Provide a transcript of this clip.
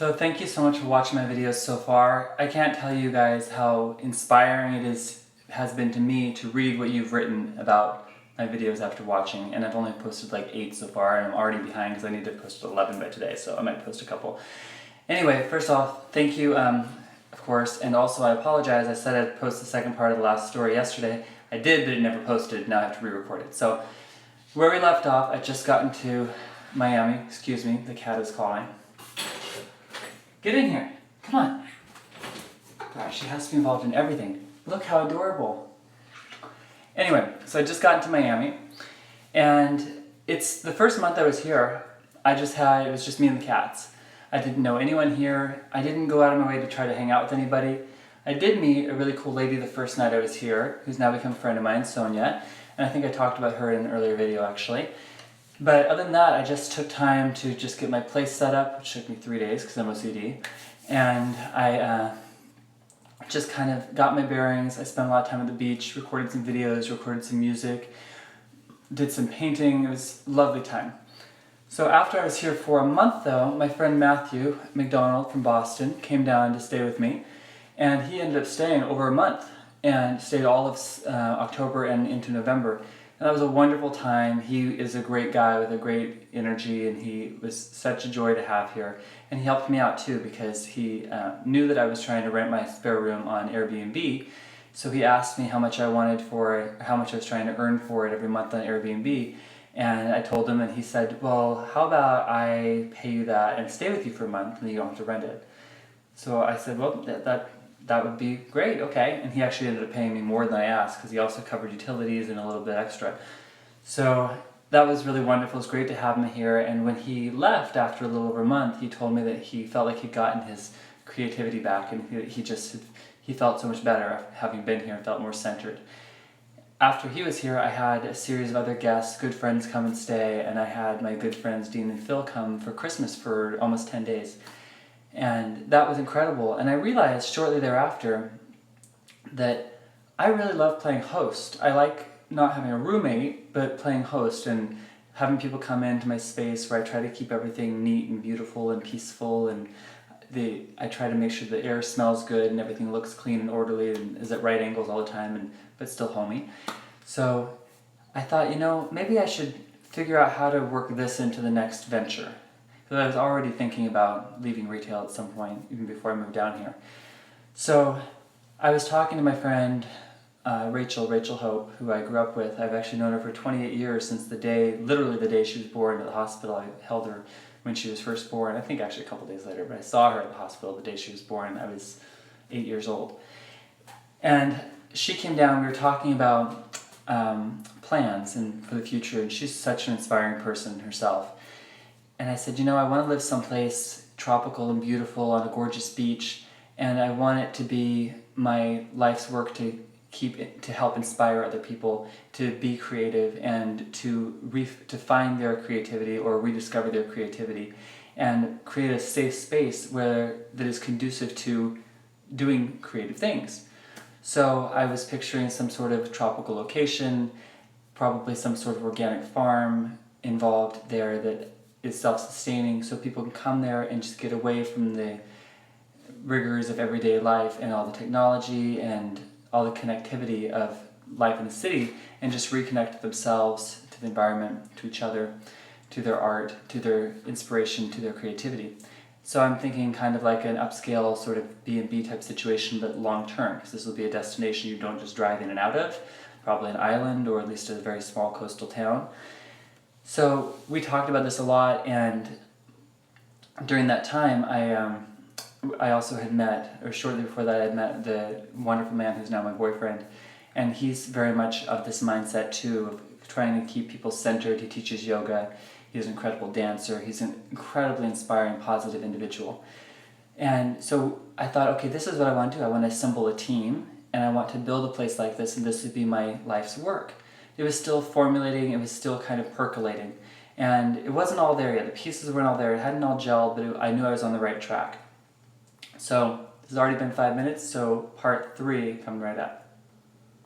So thank you so much for watching my videos so far. I can't tell you guys how inspiring has been to me to read what you've written about my videos after watching, and I've only posted like 8 so far, and I'm already behind because I need to post 11 by today, so I might post a couple. Anyway, first off, thank you, of course, and also I apologize. I said I'd post the second part of the last story yesterday. I did, but it never posted. Now I have to re-record it. So where we left off, I just got into Miami. Excuse me, the cat is calling. Get in here. Come on. Gosh, she has to be involved in everything. Look how adorable. Anyway, so I just got into Miami, and it's the first month I was here. It was just me and the cats. I didn't know anyone here. I didn't go out of my way to try to hang out with anybody. I did meet a really cool lady the first night I was here, who's now become a friend of mine, Sonia, and I think I talked about her in an earlier video actually. But other than that, I just took time to just get my place set up, which took me 3 days because I'm OCD. And I just kind of got my bearings. I spent a lot of time at the beach, recorded some videos, recorded some music, did some painting. It was a lovely time. So after I was here for a month though, my friend Matthew McDonald from Boston came down to stay with me. And he ended up staying over a month and stayed all of October and into November. And that was a wonderful time. He is a great guy with a great energy, and he was such a joy to have here. And he helped me out too because he knew that I was trying to rent my spare room on Airbnb. So he asked me how much I wanted for it, how much I was trying to earn for it every month on Airbnb. And I told him, and he said, well, how about I pay you that and stay with you for a month and you don't have to rent it. So I said, well, that would be great, okay. And he actually ended up paying me more than I asked because he also covered utilities and a little bit extra. So that was really wonderful. It was great to have him here. And when he left after a little over a month, he told me that he felt like he'd gotten his creativity back, and he felt so much better having been here and felt more centered. After he was here, I had a series of other guests, good friends, come and stay, and I had my good friends Dean and Phil come for Christmas for almost 10 days. And that was incredible. And I realized shortly thereafter that I really love playing host. I like not having a roommate, but playing host and having people come into my space where I try to keep everything neat and beautiful and peaceful, and I try to make sure the air smells good and everything looks clean and orderly and is at right angles all the time, but still homey. So I thought, maybe I should figure out how to work this into the next venture. Because I was already thinking about leaving retail at some point, even before I moved down here. So I was talking to my friend Rachel Hope, who I grew up with. I've actually known her for 28 years, since literally the day she was born at the hospital. I held her when she was first born, I think actually a couple days later, but I saw her at the hospital the day she was born. I was 8 years old. And she came down, we were talking about plans and for the future, and she's such an inspiring person herself. And I said, I want to live someplace tropical and beautiful on a gorgeous beach, and I want it to be my life's work to help inspire other people to be creative and to find their creativity or rediscover their creativity, and create a safe space that is conducive to doing creative things. So I was picturing some sort of tropical location, probably some sort of organic farm involved there that is self-sustaining, so people can come there and just get away from the rigors of everyday life and all the technology and all the connectivity of life in the city, and just reconnect to themselves, to the environment, to each other, to their art, to their inspiration, to their creativity. So I'm thinking kind of like an upscale sort of B&B type situation, but long-term, because this will be a destination you don't just drive in and out of, probably an island or at least a very small coastal town. So we talked about this a lot, and during that time I also had met, or shortly before that I had met the wonderful man who's now my boyfriend, and he's very much of this mindset too, of trying to keep people centered. He teaches yoga, he's an incredible dancer, he's an incredibly inspiring, positive individual. And so I thought, okay, this is what I want to do. I want to assemble a team, and I want to build a place like this, and this would be my life's work. It was still formulating, it was still kind of percolating, and it wasn't all there yet. The pieces weren't all there, it hadn't all gelled, but I knew I was on the right track. So this has already been 5 minutes, so part 3 coming right up.